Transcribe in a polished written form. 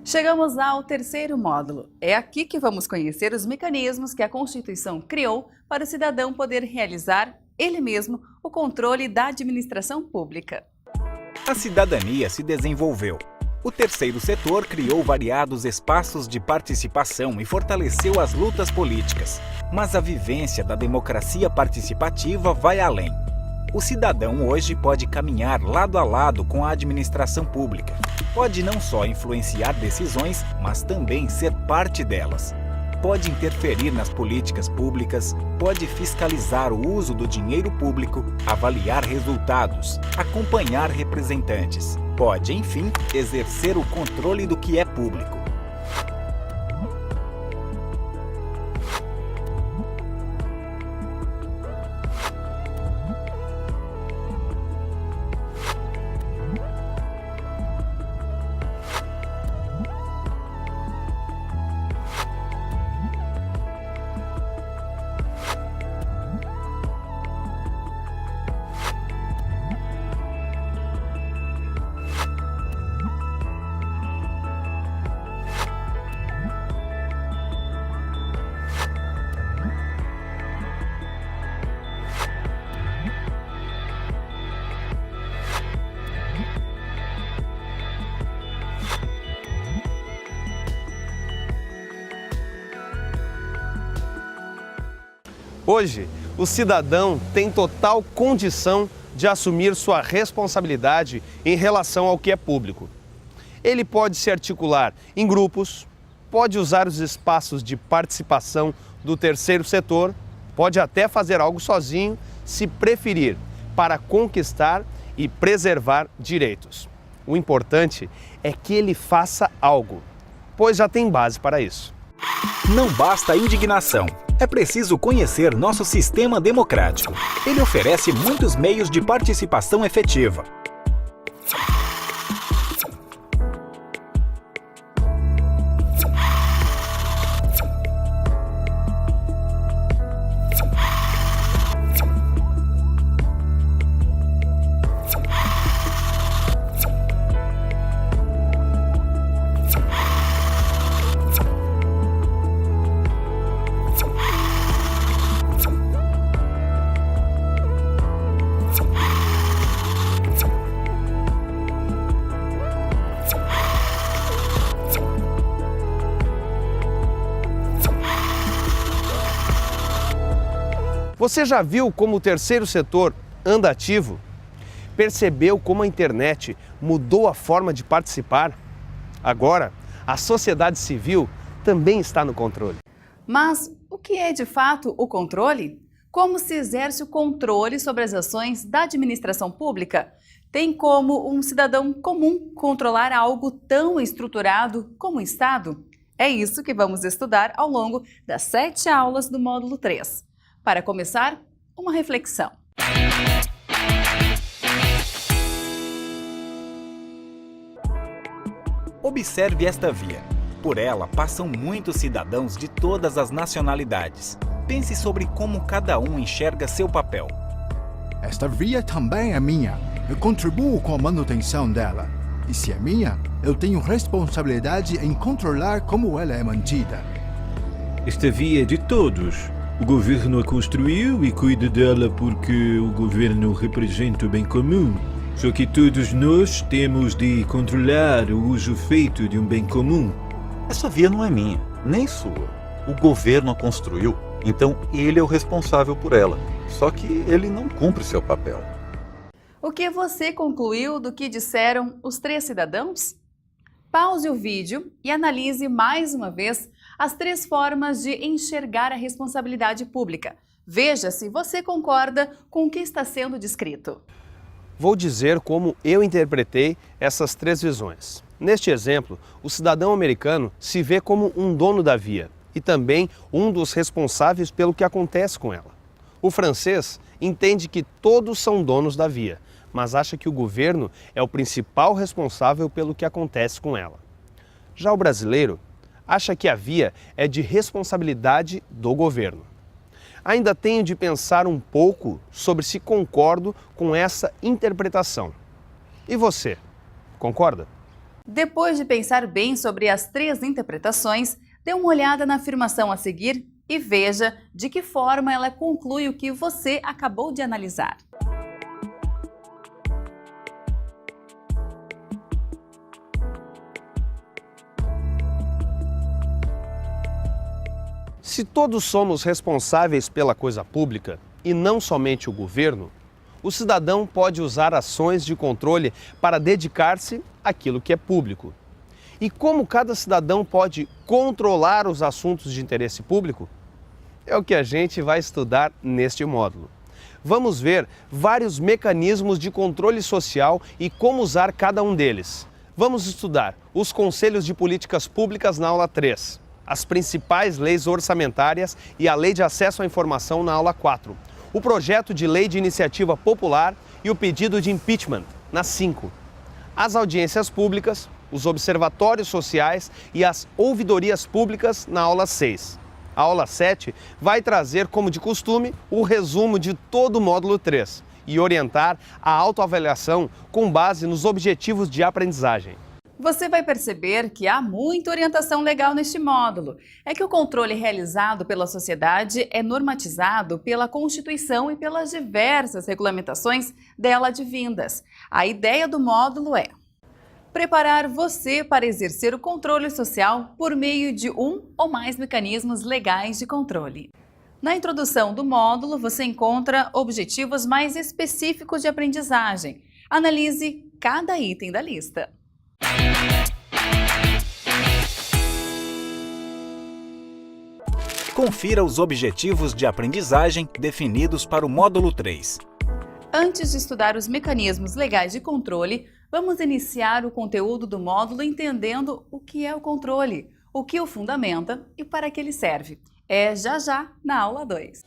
Chegamos ao terceiro módulo. É aqui que vamos conhecer os mecanismos que a Constituição criou para o cidadão poder realizar, ele mesmo, o controle da administração pública. A cidadania se desenvolveu. O terceiro setor criou variados espaços de participação e fortaleceu as lutas políticas. Mas a vivência da democracia participativa vai além. O cidadão hoje pode caminhar lado a lado com a administração pública. Pode não só influenciar decisões, mas também ser parte delas. Pode interferir nas políticas públicas, pode fiscalizar o uso do dinheiro público, avaliar resultados, acompanhar representantes. Pode, enfim, exercer o controle do que é público. Hoje, o cidadão tem total condição de assumir sua responsabilidade em relação ao que é público. Ele pode se articular em grupos, pode usar os espaços de participação do terceiro setor, pode até fazer algo sozinho, se preferir, para conquistar e preservar direitos. O importante é que ele faça algo, pois já tem base para isso. Não basta a indignação. É preciso conhecer nosso sistema democrático. Ele oferece muitos meios de participação efetiva. Você já viu como o terceiro setor anda ativo? Percebeu como a internet mudou a forma de participar? Agora, a sociedade civil também está no controle. Mas o que é de fato o controle? Como se exerce o controle sobre as ações da administração pública? Tem como um cidadão comum controlar algo tão estruturado como o Estado? É isso que vamos estudar ao longo das 7 aulas do módulo 3. Para começar, uma reflexão. Observe esta via. Por ela passam muitos cidadãos de todas as nacionalidades. Pense sobre como cada um enxerga seu papel. Esta via também é minha. Eu contribuo com a manutenção dela. E se é minha, eu tenho responsabilidade em controlar como ela é mantida. Esta via é de todos. O governo a construiu e cuida dela porque o governo representa o bem comum. Só que todos nós temos de controlar o uso feito de um bem comum. Essa via não é minha, nem sua. O governo a construiu, então ele é o responsável por ela. Só que ele não cumpre seu papel. O que você concluiu do que disseram os 3 cidadãos? Pause o vídeo e analise mais uma vez as 3 formas de enxergar a responsabilidade pública. Veja se você concorda com o que está sendo descrito. Vou dizer como eu interpretei essas 3 visões. Neste exemplo, o cidadão americano se vê como um dono da via e também um dos responsáveis pelo que acontece com ela. O francês entende que todos são donos da via, mas acha que o governo é o principal responsável pelo que acontece com ela. Já o brasileiro acha que a via é de responsabilidade do governo. Ainda tenho de pensar um pouco sobre se concordo com essa interpretação. E você, concorda? Depois de pensar bem sobre as 3 interpretações, dê uma olhada na afirmação a seguir e veja de que forma ela conclui o que você acabou de analisar. Se todos somos responsáveis pela coisa pública, e não somente o governo, o cidadão pode usar ações de controle para dedicar-se àquilo que é público. E como cada cidadão pode controlar os assuntos de interesse público? É o que a gente vai estudar neste módulo. Vamos ver vários mecanismos de controle social e como usar cada um deles. Vamos estudar os conselhos de políticas públicas na aula 3, as principais leis orçamentárias e a lei de acesso à informação na aula 4, o projeto de lei de iniciativa popular e o pedido de impeachment na 5, as audiências públicas, os observatórios sociais e as ouvidorias públicas na aula 6. A aula 7 vai trazer, como de costume, o resumo de todo o módulo 3 e orientar a autoavaliação com base nos objetivos de aprendizagem. Você vai perceber que há muita orientação legal neste módulo. É que o controle realizado pela sociedade é normatizado pela Constituição e pelas diversas regulamentações dela advindas. A ideia do módulo é preparar você para exercer o controle social por meio de um ou mais mecanismos legais de controle. Na introdução do módulo, você encontra objetivos mais específicos de aprendizagem. Analise cada item da lista. Confira os objetivos de aprendizagem definidos para o módulo 3. Antes de estudar os mecanismos legais de controle, vamos iniciar o conteúdo do módulo entendendo o que é o controle, o que o fundamenta e para que ele serve. É já na aula 2.